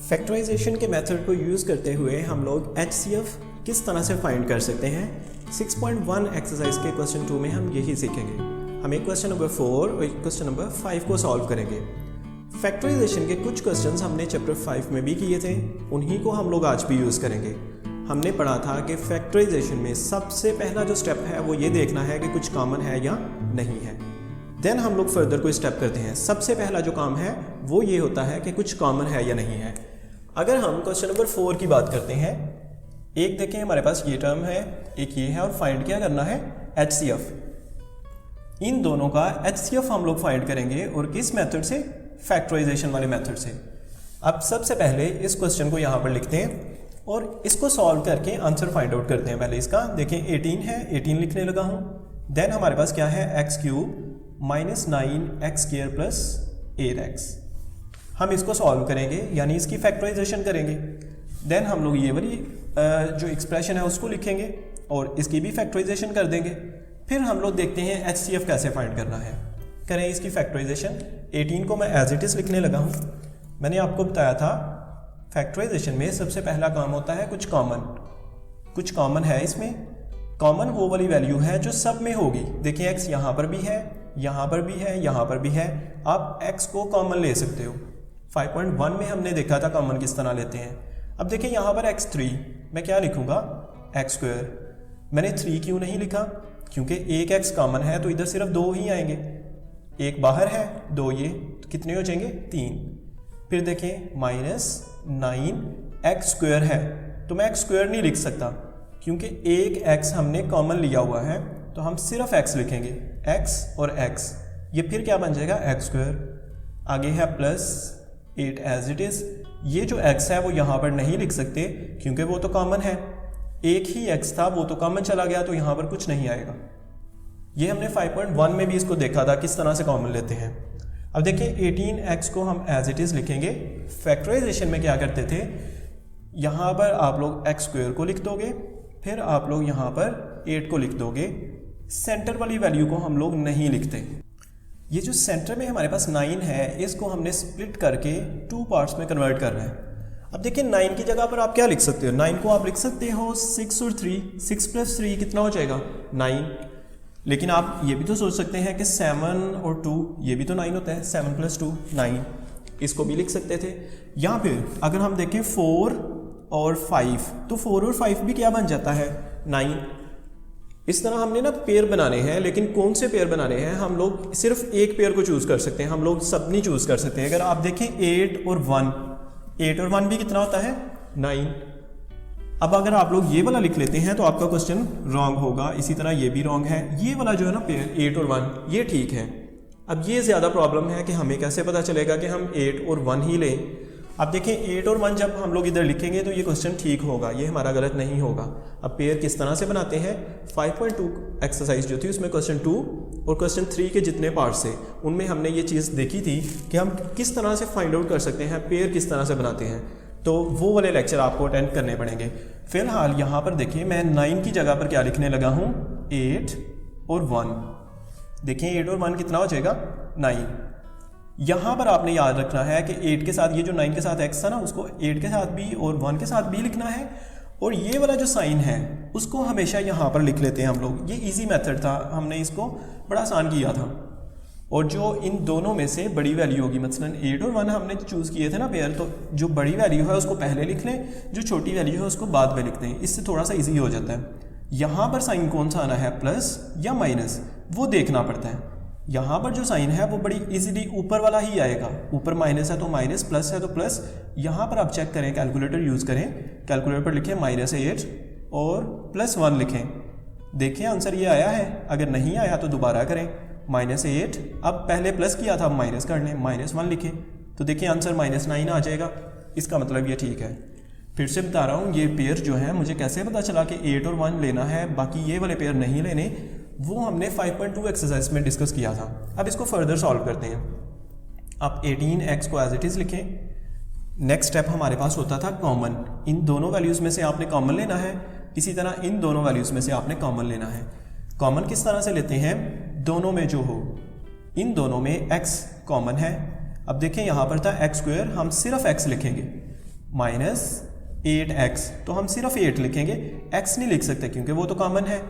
Factorisation के method को use करते हुए हम लोग HCF किस तरह से फाइंड कर सकते हैं। 6.1 एक्सरसाइज के क्वेश्चन 2 में हम यही सीखेंगे। हम एक क्वेश्चन नंबर 4 और एक क्वेश्चन नंबर 5 को सॉल्व करेंगे। फैक्टराइजेशन के कुछ क्वेश्चंस हमने चैप्टर 5 में भी किए थे, उन्हीं को हम लोग आज भी यूज़ करेंगे। हमने पढ़ा था कि फैक्टराइजेशन में सबसे पहला जो स्टेप है वो ये देखना है कि कुछ कॉमन है या नहीं है। देन हम लोग फर्दर कोई स्टेप करते हैं। सबसे पहला जो काम है वो ये होता है कि कुछ कॉमन है या नहीं है। अगर हम क्वेश्चन नंबर 4 की बात करते हैं, एक देखें हमारे पास ये टर्म है, एक ये है, और फाइंड क्या करना है, HCF। इन दोनों का HCF हम लोग फाइंड करेंगे, और किस मेथड से, फैक्टराइजेशन वाले मेथड से। अब सबसे पहले इस क्वेश्चन को यहाँ पर लिखते हैं और इसको सॉल्व करके आंसर फाइंड आउट करते हैं। पहले इसका देखें, 18 है, 18 लिखने लगा हूँ। देन हमारे पास क्या है, x³ - 9x² + 8x। हम इसको सॉल्व करेंगे, यानी इसकी फैक्टराइजेशन करेंगे। देन हम लोग ये वाली जो एक्सप्रेशन है उसको लिखेंगे और इसकी भी फैक्टराइजेशन कर देंगे। फिर हम लोग देखते हैं HCF कैसे फाइंड करना है। करें इसकी फैक्टराइजेशन। 18 को मैं एज इट इज़ लिखने लगा हूँ। मैंने आपको बताया था फैक्टराइजेशन में सबसे पहला काम होता है कुछ कॉमन है। इसमें कॉमन वो वाली वैल्यू है जो सब में होगी। देखिए x यहाँ पर भी है, यहाँ पर भी है, यहाँ पर भी है। आप x को कॉमन ले सकते हो। 5.1 में हमने देखा था कॉमन किस तरह लेते हैं। अब देखिए यहाँ पर x3, मैं क्या लिखूँगा, x²। मैंने 3 क्यों नहीं लिखा, क्योंकि एक x कॉमन है तो इधर सिर्फ 2 ही आएंगे। एक बाहर है, 2 ये, तो कितने हो जाएंगे, 3। फिर देखें -9x² है, तो मैं x² नहीं लिख सकता क्योंकि एक x हमने कॉमन लिया हुआ है, तो हम सिर्फ x लिखेंगे, x और x। ये फिर क्या बन जाएगा, x²। आगे है +8 एज इट इज़। ये जो x है वो यहाँ पर नहीं लिख सकते क्योंकि वो तो कॉमन है। एक ही x था, वो तो कॉमन चला गया, तो यहाँ पर कुछ नहीं आएगा। ये हमने 5.1 में भी इसको देखा था किस तरह से कॉमन लेते हैं। अब देखिए 18x को हम एज इट इज़ लिखेंगे। फैक्टराइजेशन में क्या करते थे, यहाँ पर आप लोग x² को लिख दोगे, फिर आप लोग यहाँ पर 8 को लिख दोगे। सेंटर वाली वैल्यू को हम लोग नहीं लिखते। ये जो सेंटर में हमारे पास 9 है, इसको हमने स्प्लिट करके 2 पार्ट्स में कन्वर्ट कर रहे हैं। अब देखिए 9 की जगह पर आप क्या लिख सकते हो, 9 को आप लिख सकते हो 6 और 3, 6 + 3 कितना हो जाएगा, 9। लेकिन आप ये भी तो सोच सकते हैं कि 7 और 2, ये भी तो 9 होता है, 7 + 2 9, इसको भी लिख सकते थे। यहाँ पे अगर हम देखें 4 और 5, तो 4 और 5 भी क्या बन जाता है, 9। इस तरह हमने ना पेयर बनाने हैं, लेकिन कौन से पेयर बनाने हैं, हम लोग सिर्फ एक पेयर को चूज़ कर सकते हैं, हम लोग सब नहीं चूज़ कर सकते हैं। अगर आप देखें 8 और 1 भी कितना होता है, 9। अब अगर आप लोग ये वाला लिख लेते हैं तो आपका क्वेश्चन रॉन्ग होगा। इसी तरह ये भी रॉन्ग है। ये वाला जो है ना पेयर 8 और 1, ये ठीक है। अब ये ज़्यादा प्रॉब्लम है कि हमें कैसे पता चलेगा कि हम 8 और 1 ही लें। अब देखें 8 और 1 जब हम लोग इधर लिखेंगे तो ये क्वेश्चन ठीक होगा, ये हमारा गलत नहीं होगा। अब पेयर किस तरह से बनाते हैं, 5.2 एक्सरसाइज जो थी उसमें क्वेश्चन 2 और क्वेश्चन 3 के जितने पार्ट्स थे उनमें हमने ये चीज़ देखी थी कि हम किस तरह से फाइंड आउट कर सकते हैं पेयर किस तरह से बनाते हैं। तो वो वाले लेक्चर आपको अटेंड करने पड़ेंगे। फिलहाल यहाँ पर देखिए मैं 9 की जगह पर क्या लिखने लगा हूँ, 8 और 1। देखिए 8 और 1 कितना हो जाएगा, 9। यहाँ पर आपने याद रखना है कि 8 के साथ, ये जो 9 के साथ x था ना, उसको 8 के साथ भी और 1 के साथ भी लिखना है। और ये वाला जो साइन है उसको हमेशा यहाँ पर लिख लेते हैं हम लोग। ये इजी मेथड था, हमने इसको बड़ा आसान किया था। और जो इन दोनों में से बड़ी वैल्यू होगी, मसलन 8 और 1 हमने चूज़ किए थे ना पेयर, तो जो बड़ी वैल्यू है उसको पहले लिख लें, जो छोटी वैल्यू है उसको बाद में लिखते हैं। इससे थोड़ा सा ईजी हो जाता है। यहाँ पर साइन कौन सा आना है, प्लस या माइनस, वो देखना पड़ता है। यहाँ पर जो साइन है वो बड़ी इजीली ऊपर वाला ही आएगा। ऊपर माइनस है तो माइनस, प्लस है तो प्लस। यहाँ पर आप चेक करें, कैलकुलेटर यूज़ करें, कैलकुलेटर पर लिखें -8 और +1 लिखें। देखिए आंसर ये आया है। अगर नहीं आया तो दोबारा करें, -8, अब पहले प्लस किया था, अब माइनस कर लें, -1 लिखें, तो देखिए आंसर -9 आ जाएगा। इसका मतलब ये ठीक है। फिर से बता रहा हूँ, ये पेयर जो है मुझे कैसे पता चला कि 8 और 1 लेना है, बाकी ये वाले पेयर नहीं लेने, वो हमने 5.2 एक्सरसाइज में डिस्कस किया था। अब इसको फर्दर सॉल्व करते हैं। आप 18x को एज इट इज़ लिखें। नेक्स्ट स्टेप हमारे पास होता था कॉमन। इन दोनों वैल्यूज़ में से आपने कॉमन लेना है, इसी तरह इन दोनों वैल्यूज़ में से आपने कॉमन लेना है। कॉमन किस तरह से लेते हैं, दोनों में जो हो, इन दोनों में x कॉमन है। अब देखें यहाँ पर था x², हम सिर्फ x लिखेंगे। -8x, तो हम सिर्फ 8 लिखेंगे, x नहीं लिख सकते क्योंकि वो तो कॉमन है।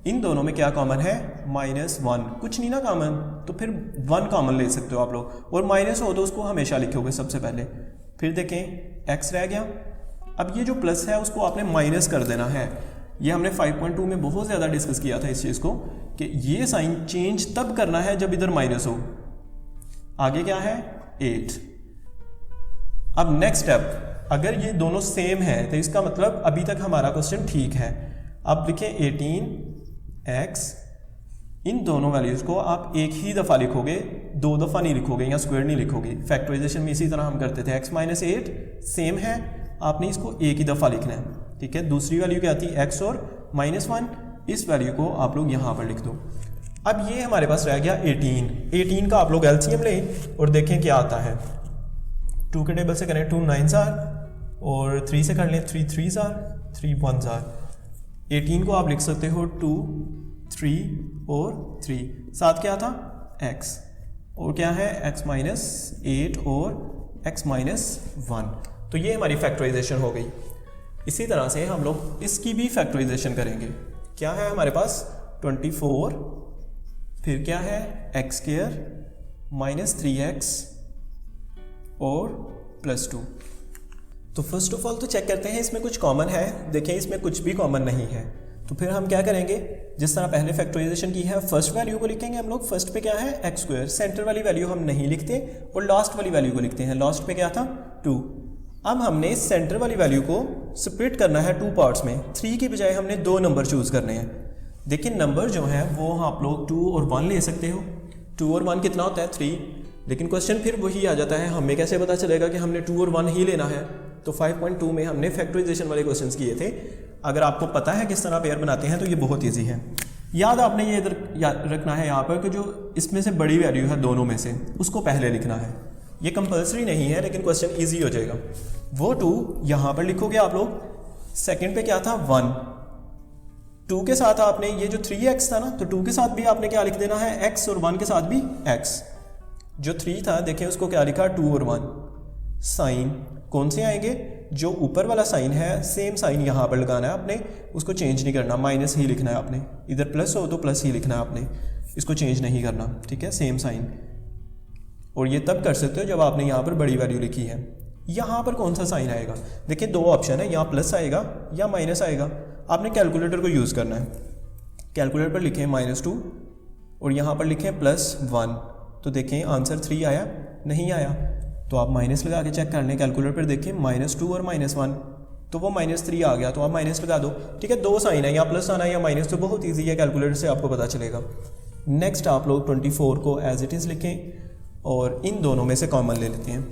इन दोनों में क्या कॉमन है? -1, कुछ नहीं ना कॉमन, तो फिर 1 कॉमन ले सकते हो आप लोग, और माइनस हो तो उसको हमेशा लिखोगे सबसे पहले। फिर देखें x रह गया। अब ये जो प्लस है उसको आपने माइनस कर देना है। ये हमने 5.2 में बहुत ज़्यादा डिस्कस किया था इस चीज़ को कि ये साइन चेंज तब करना है जब इधर माइनस हो। आगे क्या है? 8। अब नेक्स्ट स्टेप, अगर ये दोनों सेम है तो इसका मतलब अभी तक हमारा क्वेश्चन ठीक है। अब लिखें 18x, इन दोनों वैल्यूज़ को आप एक ही दफ़ा लिखोगे, 2 दफ़ा नहीं लिखोगे या स्क्वायर नहीं लिखोगे। फैक्टराइजेशन में इसी तरह हम करते थे। x - 8 सेम है, आपने इसको एक ही दफ़ा लिखना है, ठीक है। दूसरी वैल्यू क्या आती है? x और -1, इस वैल्यू को आप लोग यहाँ पर लिख दो। अब ये हमारे पास रह गया 18 का आप लोग एलसीएम लें और देखें क्या आता है। 2 के टेबल से करें 2 9s और 3 से कर लें 3 3s 3 1s। 18 को आप लिख सकते हो 2 3 और 3, साथ क्या था? x, और क्या है? x - 8 और x - 1। तो ये हमारी फैक्टराइजेशन हो गई। इसी तरह से हम लोग इसकी भी फैक्टराइजेशन करेंगे। क्या है हमारे पास? 24, फिर क्या है? x² -3x और +2। तो फर्स्ट ऑफ ऑल तो चेक करते हैं इसमें कुछ कॉमन है। देखें इसमें कुछ भी कॉमन नहीं है, तो फिर हम क्या करेंगे? जिस तरह पहले फैक्टराइजेशन की है, फर्स्ट वैल्यू को लिखेंगे हम लोग। फर्स्ट पे क्या है? x², सेंटर वाली वैल्यू हम नहीं लिखते और लास्ट वाली वैल्यू को लिखते हैं। लास्ट पे क्या था? 2। अब हमने सेंटर वाली वैल्यू को स्प्लिट करना है 2 पार्ट्स में। 3 की बजाय हमने 2 नंबर चूज़ करने हैं। देखिए नंबर जो है वो आप लोग 2 और 1 ले सकते हो। 2 और 1 कितना होता है? 3। लेकिन क्वेश्चन फिर वही आ जाता है, हमें कैसे पता चलेगा कि हमने 2 और 1 ही लेना है? तो 5.2 में हमने फैक्टराइजेशन वाले क्वेश्चंस किए थे। अगर आपको पता है किस तरह पेयर बनाते हैं तो ये बहुत ईजी है। याद आपने ये इधर याद रखना है यहाँ पर कि जो इसमें से बड़ी वैल्यू है दोनों में से, उसको पहले लिखना है। ये कंपल्सरी नहीं है लेकिन क्वेश्चन ईजी हो जाएगा। वो 2 यहाँ पर लिखोगे आप लोग। सेकंड पे क्या था? 1। 2 के साथ आपने ये जो 3x था ना, तो 2 के साथ भी आपने क्या लिख देना है? x, और 1 के साथ भी x। जो 3 था देखें उसको क्या लिखा? 2 और 1। साइन कौन से आएंगे? जो ऊपर वाला साइन है सेम साइन यहाँ पर लगाना है आपने, उसको चेंज नहीं करना, माइनस ही लिखना है आपने। इधर प्लस हो तो प्लस ही लिखना है आपने, इसको चेंज नहीं करना, ठीक है। Same sign. और ये तब कर सकते हो जब आपने यहाँ पर बड़ी वैल्यू लिखी है। यहाँ पर कौन सा साइन आएगा? देखिए 2 ऑप्शन है, यहाँ प्लस आएगा या माइनस आएगा। आपने कैलकुलेटर को यूज़ करना है। कैलकुलेटर पर लिखें -2 और यहाँ पर लिखें +1। तो देखें आंसर 3 आया? नहीं आया। तो आप माइनस लगा के चेक कर लें। कैलकुलेटर पर देखें -2 और -1, तो वो -3 आ गया, तो आप माइनस लगा दो, ठीक है। 2 साइन है, या प्लस आना है या माइनस, तो बहुत ईजी है, कैलकुलेटर से आपको पता चलेगा। नेक्स्ट आप लोग 24 को एज इट इज़ लिखें और इन दोनों में से कॉमन ले लेते हैं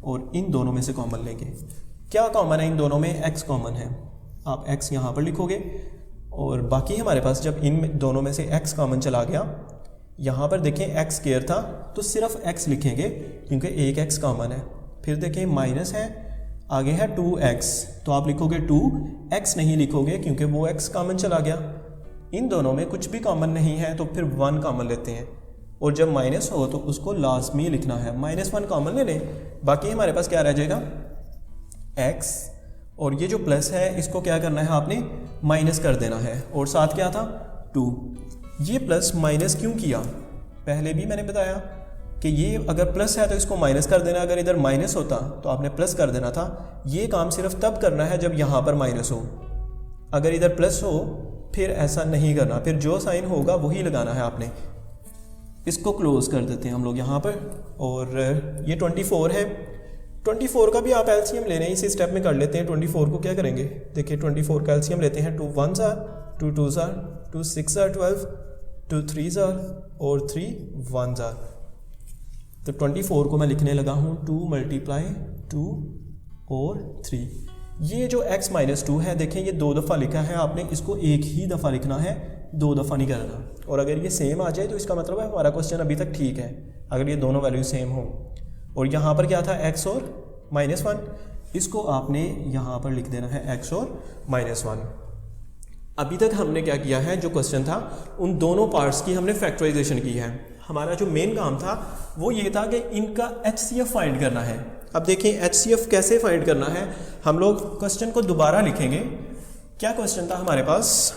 और इन दोनों में से कॉमन लेंगे। क्या कॉमन है इन दोनों में? x कॉमन है। आप x यहाँ पर लिखोगे और बाकी हमारे पास जब इन दोनों में से x कॉमन चला गया, यहाँ पर देखें x² था तो सिर्फ x लिखेंगे क्योंकि एक x कॉमन है। फिर देखें माइनस है, आगे है 2x, तो आप लिखोगे 2x नहीं लिखोगे क्योंकि वो x कॉमन चला गया। इन दोनों में कुछ भी कॉमन नहीं है तो फिर 1 कॉमन लेते हैं और जब माइनस हो तो उसको लाजमी लिखना है। -1 कॉमन ले लें, बाकी हमारे पास क्या रह जाएगा? x, और ये जो प्लस है इसको क्या करना है आपने? माइनस कर देना है। और साथ क्या था? 2। ये प्लस माइनस क्यों किया? पहले भी मैंने बताया कि ये अगर प्लस है तो इसको माइनस कर देना, अगर इधर माइनस होता तो आपने प्लस कर देना था। ये काम सिर्फ तब करना है जब यहाँ पर माइनस हो। अगर इधर प्लस हो फिर ऐसा नहीं करना, फिर जो साइन होगा वही लगाना है आपने। इसको क्लोज कर देते हैं हम लोग यहाँ पर। और ये 24 है। 24 का भी आप एलसीएम लेने इसी स्टेप में कर लेते हैं। 24 को क्या करेंगे? देखिए 24 का एलसीएम लेते हैं। 2 1s 2 2s 2 6 12 2 3s और 3 1s। तो 24 को मैं लिखने लगा हूँ 2 × 2 और 3। ये जो x - 2 है देखें ये 2 दफ़ा लिखा है आपने, इसको एक ही दफ़ा लिखना है, 2 दफ़ा नहीं करना। और अगर ये सेम आ जाए तो इसका मतलब है हमारा क्वेश्चन अभी तक ठीक है, अगर ये दोनों वैल्यू सेम हो। और यहाँ पर क्या था? x और -1, इसको आपने यहाँ पर लिख देना है x और -1। अभी तक हमने क्या किया है? जो क्वेश्चन था उन दोनों पार्ट्स की हमने फैक्टराइजेशन की है। हमारा जो मेन काम था वो ये था कि इनका HCF फाइंड करना है। अब देखिए HCF कैसे फाइंड करना है, हम लोग क्वेश्चन को दोबारा लिखेंगे। क्या क्वेश्चन था हमारे पास?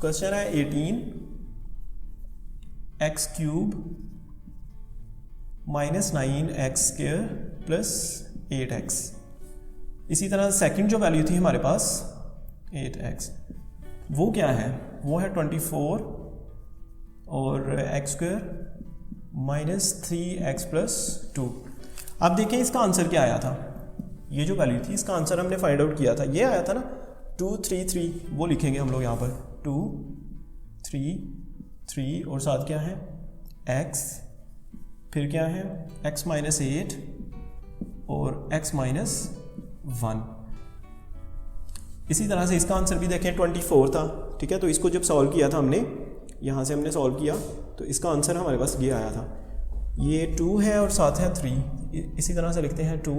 क्वेश्चन है 18x³ -9x² + 8x। इसी तरह सेकंड जो वैल्यू थी हमारे पास 8x, वो क्या है? वो है 24 और x² -3x + 2। अब देखिए इसका आंसर क्या आया था, ये जो वैल्यू थी इसका आंसर हमने फाइंड आउट किया था, ये आया था ना 2 3 3, वो लिखेंगे हम लोग यहाँ पर 2 3 3 और साथ क्या है x, फिर क्या है x -8 और x -1। इसी तरह से इसका आंसर भी देखें 24 था, ठीक है। तो इसको जब सॉल्व किया था हमने, यहाँ से हमने सॉल्व किया तो इसका आंसर हमारे पास ये आया था, ये 2 है और साथ है 3। इसी तरह से लिखते हैं 2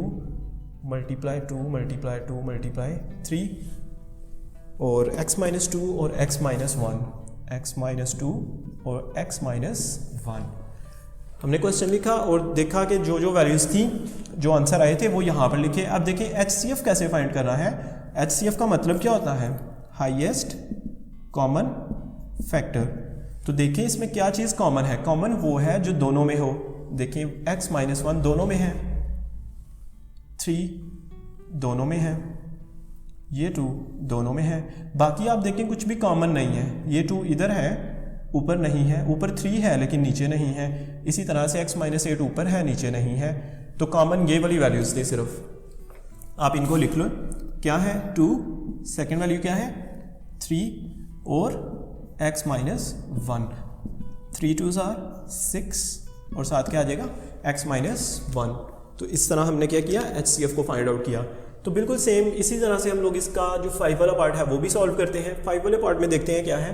× 2 × 2 × 3 और x -2 और x -1, x -2 और x -1। हमने क्वेश्चन लिखा और देखा कि जो जो वैल्यूज़ थी, जो आंसर आए थे वो यहाँ पर लिखे। अब देखिए HCF कैसे फाइंड करना है। HCF का मतलब क्या होता है? Highest common factor. तो देखिए इसमें क्या चीज़ कॉमन है? कॉमन वो है जो दोनों में हो। देखिए x -1 दोनों में है, 3 दोनों में है, ये 2 दोनों में है। बाकी आप देखें कुछ भी कॉमन नहीं है। ये 2 इधर है, ऊपर नहीं है, ऊपर 3 है लेकिन नीचे नहीं है। इसी तरह से x -8 ऊपर है, नीचे नहीं है। तो कॉमन ये वाली वैल्यूज़ थे सिर्फ। आप इनको लिख लो, क्या है 2, सेकेंड वैल्यू क्या है 3 और x -1, 3 2s are 6 और साथ क्या आ जाएगा x -1। तो इस तरह हमने क्या किया, HCF को फाइंड आउट किया। तो बिल्कुल सेम इसी तरह से हम लोग इसका जो 5 वाला पार्ट है वो भी सॉल्व करते हैं। 5 वाले पार्ट में देखते हैं क्या है।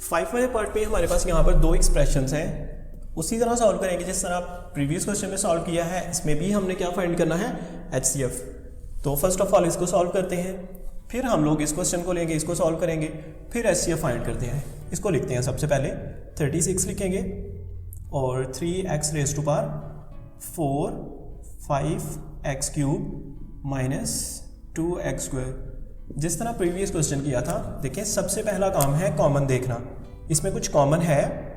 5 वाले पार्ट में हमारे पास यहाँ पर 2 एक्सप्रेशंस हैं, उसी तरह सॉल्व करेंगे जिस तरह प्रीवियस क्वेश्चन में सॉल्व किया है। इसमें भी हमने क्या फाइंड करना है, HCF। तो फर्स्ट ऑफ ऑल इसको सॉल्व करते हैं, फिर हम लोग इस क्वेश्चन को लेंगे, इसको सॉल्व करेंगे, फिर HCF फाइंड करते हैं। इसको लिखते हैं सबसे पहले 36 लिखेंगे और 3x⁴ 4 5x³ -2x²। जिस तरह प्रीवियस क्वेश्चन किया था, देखिए सबसे पहला काम है कॉमन देखना। इसमें कुछ कॉमन है,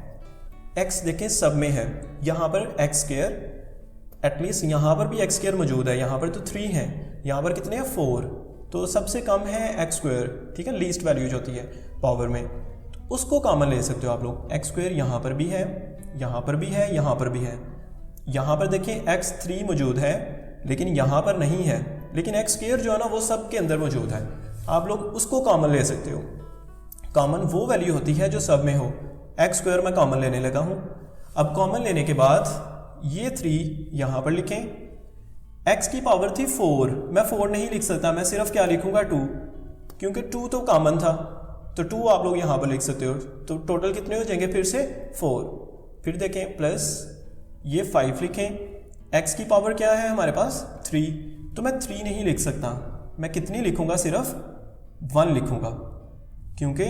x देखें सब में है, यहाँ पर x², एटलीस्ट यहाँ पर भी x² मौजूद है, यहाँ पर तो 3 है, यहाँ पर कितने हैं 4, तो सबसे कम है x², ठीक है, लीस्ट वैल्यू जो होती है पावर में, तो उसको कॉमन ले सकते हो आप लोग। x² यहाँ पर भी है, यहाँ पर भी है, यहाँ पर भी है। यहाँ पर देखिए x3 मौजूद है लेकिन यहाँ पर नहीं है, लेकिन x² जो है ना वो सब के अंदर मौजूद है, आप लोग उसको कॉमन ले सकते हो। कॉमन वो वैल्यू होती है जो सब में हो। x² मैं कॉमन लेने लगा हूँ। अब कॉमन लेने के बाद ये 3 यहाँ पर लिखें, x की पावर थी 4, मैं 4 नहीं लिख सकता, मैं सिर्फ क्या लिखूंगा 2, क्योंकि 2 तो कॉमन था, तो 2 आप लोग यहाँ पर लिख सकते हो। तो टोटल कितने हो जाएंगे फिर से 4, फिर देखें प्लस ये 5 लिखें, x की पावर क्या है हमारे पास 3, तो मैं 3 नहीं लिख सकता, मैं कितनी लिखूंगा, सिर्फ 1 लिखूंगा, क्योंकि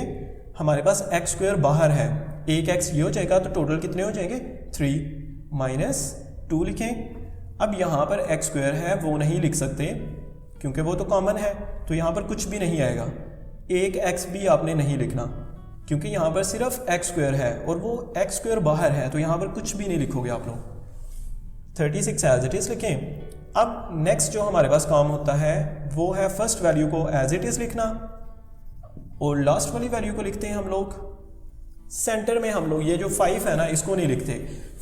हमारे पास x² बाहर है। एक x ये हो जाएगा तो टोटल कितने हो जाएंगे 3 -2 लिखें। अब यहाँ पर x² है वो नहीं लिख सकते क्योंकि वो तो कॉमन है, तो यहाँ पर कुछ भी नहीं आएगा। एक x भी आपने नहीं लिखना क्योंकि यहाँ पर सिर्फ x² है और वो x² बाहर है, तो यहाँ पर कुछ भी नहीं लिखोगे आप लोग। 36 एज इट इज़ लिखें। अब नेक्स्ट जो हमारे पास काम होता है वो है फर्स्ट वैल्यू को एज इट इज़ लिखना और लास्ट वाली वैल्यू को लिखते हैं हम लोग सेंटर में। हम लोग ये जो 5 है ना इसको नहीं लिखते,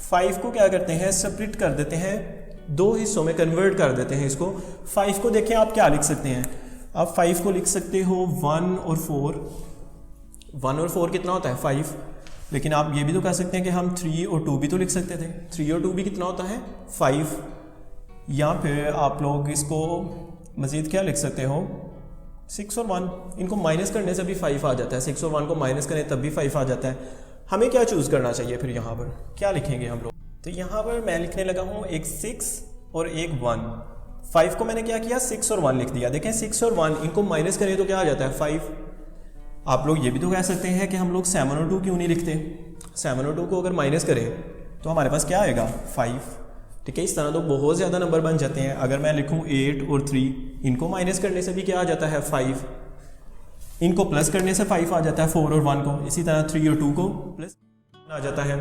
5 को क्या करते हैं स्प्लिट कर देते हैं, 2 हिस्सों में कन्वर्ट कर देते हैं इसको। 5 को देखें आप क्या लिख सकते हैं, आप 5 को लिख सकते हो 1 और 4। 1 और 4 कितना होता है 5, लेकिन आप ये भी तो कह सकते हैं कि हम 3 और 2 भी तो लिख सकते थे। 3 और 2 भी कितना होता है 5, या फिर आप लोग इसको मज़ीद क्या लिख सकते हो 6 और 1, इनको माइनस करने से भी 5 आ जाता है, 6 और 1 को माइनस करें तब भी 5 आ जाता है। हमें क्या चूज़ करना चाहिए फिर, यहाँ पर क्या लिखेंगे हम लोग। तो यहाँ पर मैं लिखने लगा हूँ एक 6 और एक 1। 5 को मैंने क्या किया 6 और 1 लिख दिया। देखें 6 और 1 इनको माइनस करें तो क्या आ जाता है 5। आप लोग ये भी तो कह सकते हैं कि हम लोग 7 और 2 क्यों नहीं लिखते, 7 और 2 को अगर माइनस करें तो हमारे पास क्या आएगा 5। ठीक है। इस तरह तो बहुत ज़्यादा नंबर बन जाते हैं। अगर मैं लिखूँ 8 और 3, इनको माइनस करने से भी क्या आ जाता है 5, इनको प्लस करने से 5 आ जाता है 4 और 1 को, इसी तरह 3 और 2 को प्लस आ जाता है।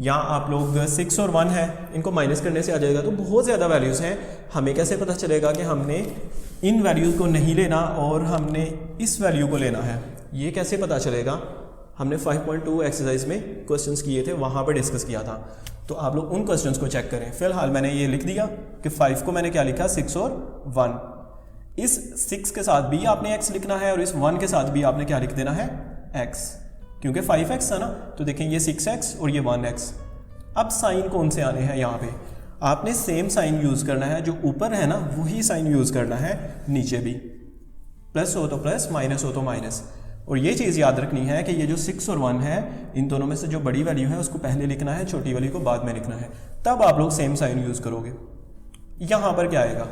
यहाँ आप लोग 6 और 1 है, इनको माइनस करने से आ जाएगा। तो बहुत ज़्यादा वैल्यूज़ हैं। हमें कैसे पता चलेगा कि हमने इन वैल्यूज़ को नहीं लेना और हमने इस वैल्यू को लेना है, ये कैसे पता चलेगा? हमने 5.2 एक्सरसाइज में क्वेश्चंस किए थे, वहाँ पर डिस्कस किया था। तो आप लोग उन क्वेश्चंस को चेक करें। फिलहाल मैंने ये लिख दिया कि 5 को मैंने क्या लिखा, 6 और 1। इस 6 के साथ भी आपने x लिखना है और इस 1 के साथ भी आपने क्या लिख देना है, x, क्योंकि 5x था ना। तो देखें ये 6x और ये 1x। अब साइन कौन से आने हैं यहाँ पे? आपने सेम साइन यूज़ करना है, जो ऊपर है ना वही साइन यूज़ करना है नीचे भी। प्लस हो तो प्लस, माइनस हो तो माइनस। और ये चीज़ याद रखनी है कि ये जो 6 और 1 है, इन दोनों में से जो बड़ी वैल्यू है उसको पहले लिखना है, छोटी वैल्यू को बाद में लिखना है, तब आप लोग सेम साइन यूज़ करोगे। यहाँ पर क्या आएगा,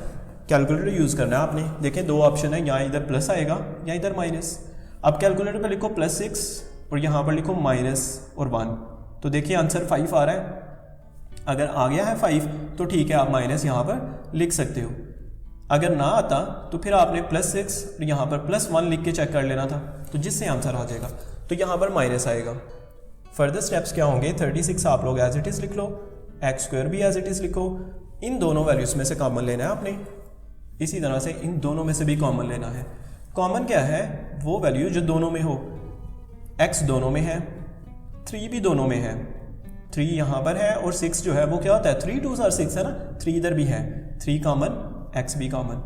कैलकुलेटर यूज़ करना है आपने। देखें 2 ऑप्शन है, यहाँ इधर प्लस आएगा या इधर माइनस। अब कैलकुलेटर पर लिखो +6 और यहाँ पर लिखो माइनस और 1, तो देखिए आंसर 5 आ रहा है। अगर आ गया है 5 तो ठीक है, आप माइनस यहाँ पर लिख सकते हो। अगर ना आता तो फिर आपने +6 और यहाँ पर +1 लिख के चेक कर लेना था, तो जिससे आंसर आ जाएगा। तो यहाँ पर माइनस आएगा। फर्दर स्टेप्स क्या होंगे, 36 आप लोग एज इट इज़ लिख लो, x² भी एज इट इज़ लिखो। इन दोनों वैल्यूज़ में से कॉमन लेना है आपने, इसी तरह से इन दोनों में से भी कॉमन लेना है। कॉमन क्या है, वो वैल्यू जो दोनों में हो। x दोनों में है, 3 भी दोनों में है, 3 यहाँ पर है और 6 जो है वो क्या होता है, 3 2 6 है ना, 3 इधर भी है, 3 कॉमन, x भी कॉमन।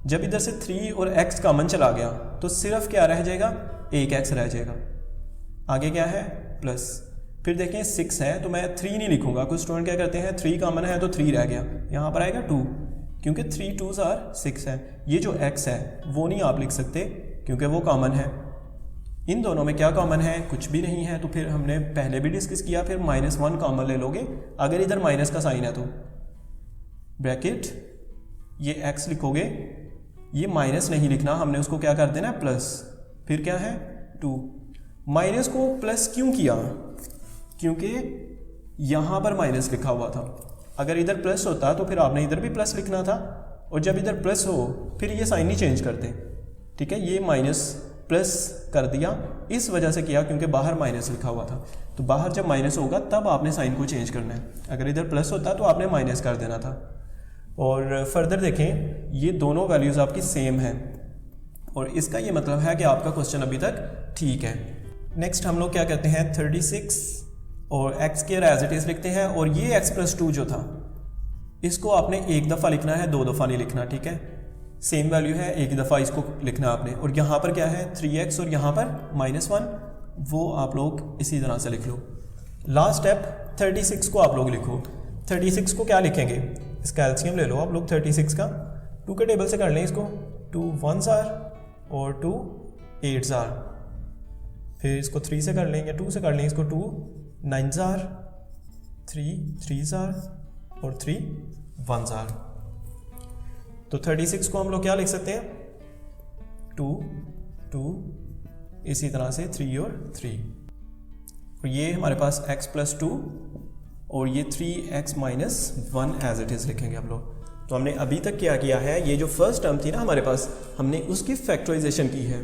जब इधर से 3 और x कॉमन चला गया तो सिर्फ क्या रह जाएगा, एक x रह जाएगा। आगे क्या है, प्लस। फिर देखें 6 है तो मैं 3 नहीं लिखूंगा। कुछ स्टूडेंट क्या करते हैं, 3 कॉमन है तो 3 रह गया, यहाँ पर आएगा 2, क्योंकि 3 2 6 है। ये जो x है वो नहीं आप लिख सकते क्योंकि वो कॉमन है। इन दोनों में क्या कॉमन है, कुछ भी नहीं है। तो फिर हमने पहले भी डिस्कस किया, फिर -1 कॉमन ले लोगे। अगर इधर माइनस का साइन है तो ब्रैकेट ये x लिखोगे, ये माइनस नहीं लिखना, हमने उसको क्या कर देना, प्लस। फिर क्या है 2। माइनस को प्लस क्यों किया, क्योंकि यहाँ पर माइनस लिखा हुआ था। अगर इधर प्लस होता तो फिर आपने इधर भी प्लस लिखना था, और जब इधर प्लस हो फिर ये साइन नहीं चेंज करते। ठीक है, ये माइनस प्लस कर दिया, इस वजह से किया क्योंकि बाहर माइनस लिखा हुआ था। तो बाहर जब माइनस होगा तब आपने साइन को चेंज करना है। अगर इधर प्लस होता तो आपने माइनस कर देना था। और फर्दर देखें, ये दोनों वैल्यूज़ आपकी सेम हैं, और इसका ये मतलब है कि आपका क्वेश्चन अभी तक ठीक है। नेक्स्ट हम लोग क्या करते हैं, 36 और x² एज इट इज़ लिखते हैं। और ये x+2 जो था, इसको आपने एक दफ़ा लिखना है, 2 दफ़ा नहीं लिखना। ठीक है, सेम वैल्यू है, एक दफ़ा इसको लिखना आपने। और यहाँ पर क्या है 3x और यहाँ पर -1, वो आप लोग इसी तरह से लिख लो। लास्ट स्टेप 36 को आप लोग लिखो। 36 को क्या लिखेंगे, इसका एलसीएम ले लो आप लोग 36 का। 2 के टेबल से कर लें इसको, 2 1s और 2 8s। फिर इसको 3 से कर लेंगे, 2 से कर लेंगे इसको, 2 9s, 3 3s और 3 1s। तो 36 को हम लोग क्या लिख सकते हैं, 2 2, इसी तरह से 3 और 3। और ये हमारे पास x+2 और ये 3x - 1 एज इट इज़ लिखेंगे हम लोग। तो हमने अभी तक क्या किया है, ये जो फर्स्ट टर्म थी ना हमारे पास, हमने उसकी फैक्टराइजेशन की है।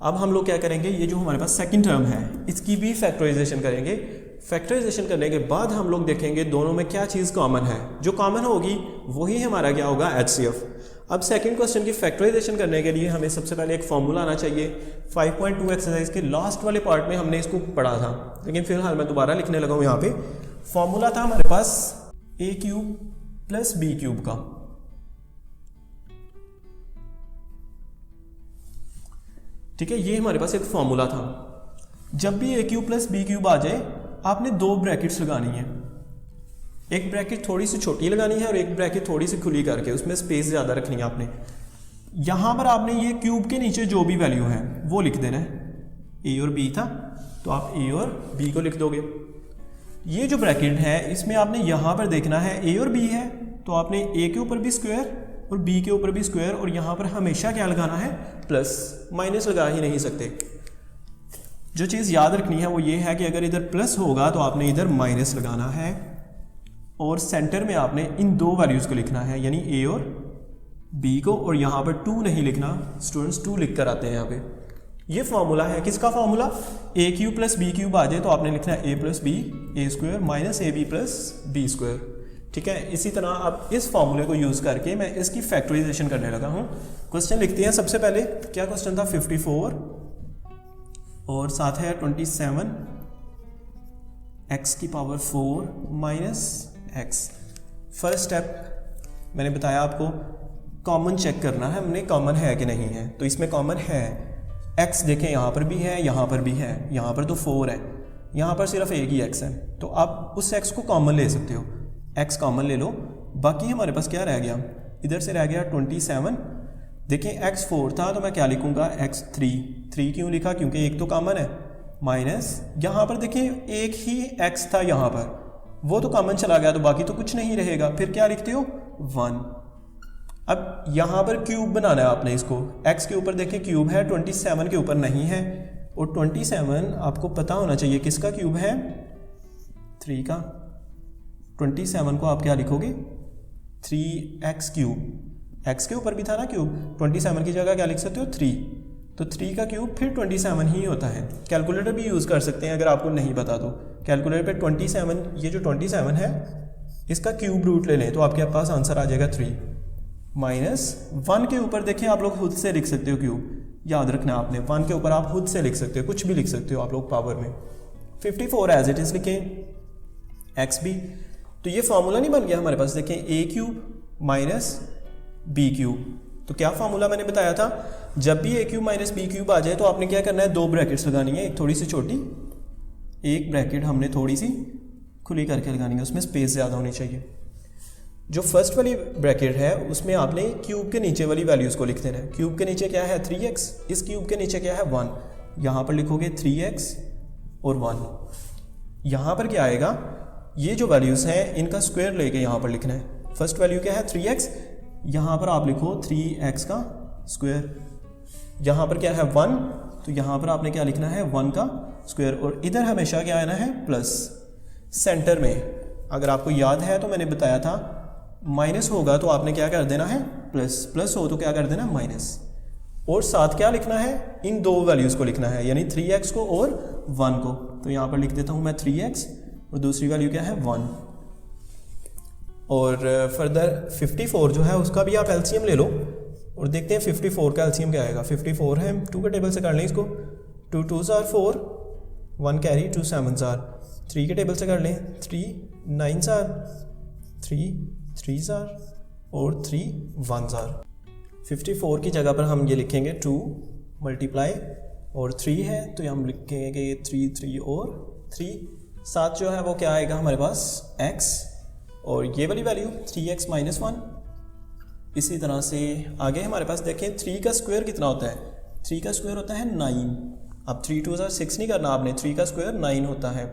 अब हम लोग क्या करेंगे, ये जो हमारे पास सेकंड टर्म है इसकी भी फैक्टराइजेशन करेंगे। फैक्टराइजेशन करने के बाद हम लोग देखेंगे दोनों में क्या चीज़ कॉमन है। जो कॉमन होगी वही हमारा क्या होगा, HCF। अब सेकंड क्वेश्चन की फैक्टराइजेशन करने के लिए हमें सबसे पहले एक फॉर्मूला आना चाहिए। 5.2 एक्सरसाइज के लास्ट वाले पार्ट में हमने इसको पढ़ा था, लेकिन फिलहाल मैं दोबारा लिखने लगा हूँ। यहाँ पे फॉर्मूला था हमारे पास a³ + b³ का। ठीक है, ये हमारे पास एक फॉर्मूला था। जब भी a³ + b³ आ जाए, आपने 2 ब्रैकेट्स लगानी है। एक ब्रैकेट थोड़ी सी छोटी लगानी है और एक ब्रैकेट थोड़ी सी खुली करके उसमें स्पेस ज़्यादा रखनी है आपने। यहाँ पर आपने ये क्यूब के नीचे जो भी वैल्यू है वो लिख देना है। a और b था तो आप a और b को लिख दोगे। ये जो ब्रैकेट है इसमें आपने यहाँ पर देखना है a और b है, तो आपने a के ऊपर भी स्क्वायर और b के ऊपर भी स्क्वायर, और यहाँ पर हमेशा क्या लगाना है, प्लस। माइनस लगा ही नहीं सकते। जो चीज़ याद रखनी है वो ये है कि अगर इधर प्लस होगा तो आपने इधर माइनस लगाना है, और सेंटर में आपने इन दो वैल्यूज़ को लिखना है, यानी ए और बी को, और यहाँ पर 2 नहीं लिखना, स्टूडेंट्स 2 लिख कर आते हैं यहाँ पे। ये फॉर्मूला है किसका formula, A cube plus B cube आ जाए तो आपने लिखना है A plus B A square minus A B plus B square. ठीक है, इसी तरह अब इस फॉर्मूले को यूज़ करके मैं इसकी फैक्टराइजेशन करने लगा हूँ। क्वेश्चन लिखते हैं। सबसे पहले क्या क्वेश्चन था, 54 और साथ है 27 x की power 4 minus x. First step मैंने बताया आपको कॉमन चेक करना है हमने, कॉमन है कि नहीं है। तो इसमें कॉमन है, x देखें यहाँ पर भी है, यहाँ पर भी है, यहाँ पर तो 4 है, यहाँ पर सिर्फ एक ही x है, तो आप उस x को कॉमन ले सकते हो, x कॉमन ले लो। बाकी हमारे पास क्या रह गया, इधर से रह गया 27। देखिए x 4 था तो मैं क्या लिखूंगा, x 3 क्यों लिखा, क्योंकि एक तो कॉमन है, माइनस यहाँ पर देखिए एक ही x था यहाँ पर, वो तो कॉमन चला गया तो बाकी तो कुछ नहीं रहेगा, फिर क्या लिखते हो 1। अब यहाँ पर क्यूब बनाना है आपने इसको, x के ऊपर देखिए क्यूब है, 27 के ऊपर नहीं है, और 27 आपको पता होना चाहिए किसका क्यूब है, 3 का। 27 को आप क्या लिखोगे, 3x क्यूब, x के ऊपर भी था ना क्यूब, 27 की जगह क्या लिख सकते हो 3, तो 3 का क्यूब फिर 27 ही होता है। कैलकुलेटर भी यूज़ कर सकते हैं अगर आपको नहीं पता तो, कैलकुलेटर पे 27, ये जो 27 है इसका क्यूब रूट ले लें तो आपके पास आंसर आ जाएगा 3 माइनस 1 के ऊपर देखिए आप लोग खुद से लिख सकते हो क्यूब, याद रखना आपने 1 के ऊपर आप खुद से लिख सकते हो, कुछ भी लिख सकते हो आप लोग पावर में। 54 एज इट इज़ लिखें, x भी, तो ये फॉर्मूला नहीं बन गया हमारे पास, देखें a cube minus B cube. तो क्या फॉर्मूला मैंने बताया था, जब भी a cube minus B cube आ जाए तो आपने क्या करना है, 2 ब्रैकेट्स लगानी है, एक थोड़ी सी छोटी, एक ब्रैकेट हमने थोड़ी सी खुली करके लगानी है, उसमें स्पेस ज़्यादा होनी चाहिए। जो फर्स्ट वाली ब्रैकेट है उसमें आपने क्यूब के नीचे वाली वैल्यूज़ को लिख देना है। क्यूब के नीचे क्या है 3x, इस क्यूब के नीचे क्या है 1, यहाँ पर लिखोगे 3x और 1। यहाँ पर क्या आएगा, ये जो वैल्यूज़ हैं इनका स्क्वायर लेके यहाँ पर लिखना है। फर्स्ट वैल्यू क्या है 3x, यहाँ पर आप लिखो 3x का स्क्वायर, यहाँ पर क्या है 1, तो यहाँ पर आपने क्या लिखना है 1 का स्क्वायर, और इधर हमेशा क्या आना है प्लस। सेंटर में अगर आपको याद है तो मैंने बताया था माइनस होगा तो आपने क्या कर देना है प्लस, प्लस हो तो क्या कर देना माइनस, और साथ क्या लिखना है, इन दो वैल्यूज़ को लिखना है, यानी 3x को और 1 को। तो यहाँ पर लिख देता हूँ मैं 3x और दूसरी वैल्यू क्या है 1। और फर्दर 54 जो है उसका भी आप एलसीएम ले लो और देखते हैं 54 का एलसीएम क्या आएगा। 54 है, 2 के टेबल से कर लें इसको, 2 2s are 4, 1 carry, 2 7s are, 3 के टेबल से कर लें, 3 9s are, 3 3s are और 3 1s are। 54 की जगह पर हम ये लिखेंगे 2 मल्टीप्लाई और 3 है तो हम लिखेंगे 3 और 3, साथ जो है वो क्या आएगा हमारे पास x, और ये वाली वैल्यू 3x माइनस 1। इसी तरह से आगे हमारे पास देखें 3 का स्क्वायर कितना होता है, 3 का स्क्वायर होता है 9। अब 3 2s are 6 नहीं करना आपने, 3 का स्क्वायर 9 होता है,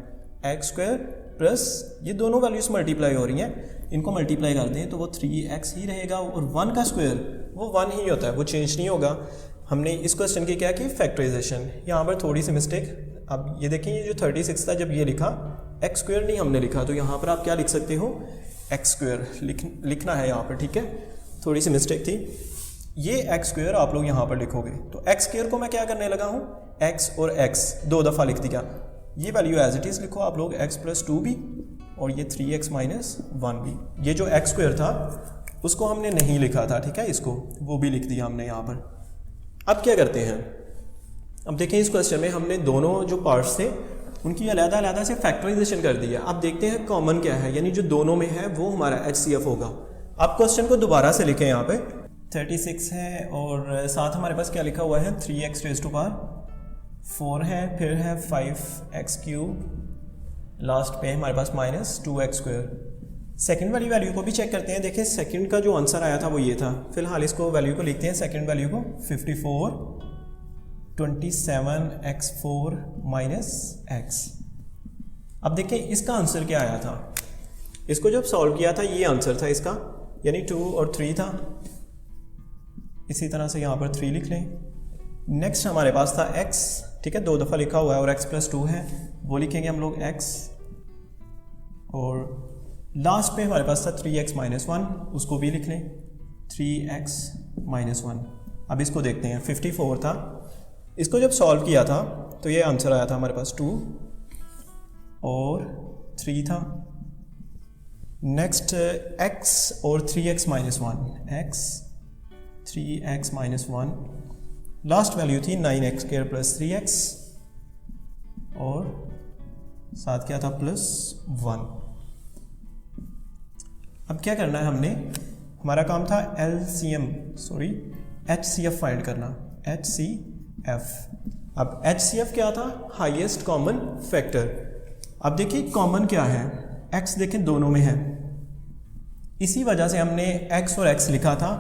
x स्क्वायर प्लस ये दोनों वैल्यूज मल्टीप्लाई हो रही हैं, इनको मल्टीप्लाई कर दें तो वो 3x ही रहेगा, और 1 का स्क्वायर वो 1 ही होता है, वो चेंज नहीं होगा। हमने इस क्वेश्चन की क्या की फैक्टराइजेशन, यहाँ पर थोड़ी सी मिस्टेक। अब ये देखें, ये जो 36 था जब ये लिखा x स्क्वायर नहीं हमने लिखा, तो यहाँ पर आप क्या लिख सकते हो x स्क्वायर लिखना है यहाँ पर, ठीक है, थोड़ी सी मिस्टेक थी। ये x स्क्वायर आप लोग यहाँ पर लिखोगे, तो x स्क्वायर को मैं क्या करने लगा हूँ, x और x 2 दफ़ा लिख दिया। ये वैल्यू एज इट इज़ लिखो आप लोग, x प्लस 2 भी और ये 3x माइनस 1 भी। ये जो x स्क्वायर था उसको हमने नहीं लिखा था, ठीक है, इसको वो भी लिख दिया हमने यहाँ पर। अब क्या करते हैं, अब देखें इस क्वेश्चन में हमने दोनों जो पार्ट्स थे उनकी अलग-अलग से फैक्टराइजेशन कर दिया। अब देखते हैं कॉमन क्या है, यानी जो दोनों में है वो हमारा HCF होगा। अब क्वेश्चन को दोबारा से लिखें, यहाँ पे 36 है और साथ हमारे पास क्या लिखा हुआ है 3x रेज़ टू पावर 4 है, फिर है 5x क्यूब, लास्ट पे हमारे पास माइनस 2x स्क्वायर। सेकेंड वाली वैल्यू को भी चेक करते हैं। देखिए सेकंड का जो आंसर आया था वो ये था, फिलहाल इसको वैल्यू को लिखते हैं, सेकंड वैल्यू को 54 27x4 माइनस x। अब देखिए इसका आंसर क्या आया था, इसको जब सॉल्व किया था ये आंसर था इसका, यानी 2 और 3 था। इसी तरह से यहाँ पर 3 लिख लें। नेक्स्ट हमारे पास था x, ठीक है, 2 दफ़ा लिखा हुआ है, और x प्लस 2 है, वो लिखेंगे हम लोग x, और लास्ट पे हमारे पास था 3x माइनस 1, उसको भी लिख लें 3x माइनस 1। अब इसको देखते हैं, 54 था, इसको जब सॉल्व किया था तो ये आंसर आया था हमारे पास 2 और 3 था। नेक्स्ट x और 3x minus 1, x 3x minus 1, last value थी 9x स्क्वायर प्लस 3x और साथ क्या था प्लस 1। अब क्या करना है हमने, हमारा काम था HCF फाइंड करना, HCF। अब HCF क्या था, हाईएस्ट कॉमन फैक्टर। अब देखिए कॉमन क्या है, x देखें दोनों में है, इसी वजह से हमने x और x लिखा था,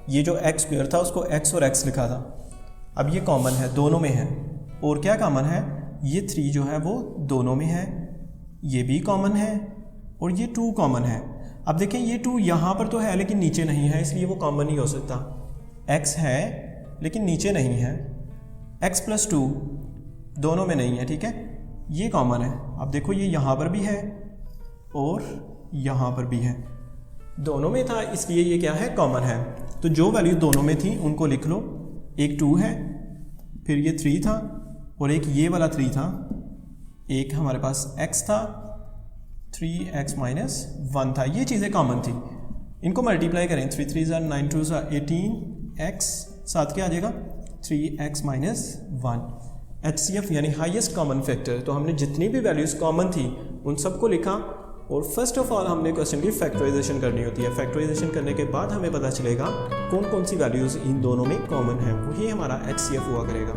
ये जो x स्क्वायर था उसको x और x लिखा था। अब ये कॉमन है, दोनों में है। और क्या कॉमन है, ये 3 जो है वो दोनों में है, ये भी कॉमन है और ये 2 कॉमन है। अब देखें ये 2 यहाँ पर तो है लेकिन नीचे नहीं है, इसलिए वो कॉमन नहीं हो सकता। x है लेकिन नीचे नहीं है, x प्लस 2 दोनों में नहीं है, ठीक है, ये कॉमन है। अब देखो ये यहाँ पर भी है और यहाँ पर भी है, दोनों में था इसलिए ये क्या है, कॉमन है। तो जो वैल्यू दोनों में थी उनको लिख लो, एक 2 है, फिर ये 3 था और एक ये वाला 3 था, एक हमारे पास x था, 3x माइनस 1 था, ये चीज़ें कॉमन थी। इनको मल्टीप्लाई करें, 3 3 ज़ा 9 2 ज़ा 18x, साथ क्या आ जाएगा 3x माइनस 1। HCF यानी हाईएस्ट कॉमन फैक्टर। तो हमने जितनी भी वैल्यूज़ कॉमन थी उन सबको लिखा और फर्स्ट ऑफ ऑल हमने क्वेश्चन की फैक्टराइजेशन करनी होती है। फैक्टराइजेशन करने के बाद हमें पता चलेगा कौन कौन सी वैल्यूज़ इन दोनों में कॉमन है, वही हमारा HCF हुआ करेगा।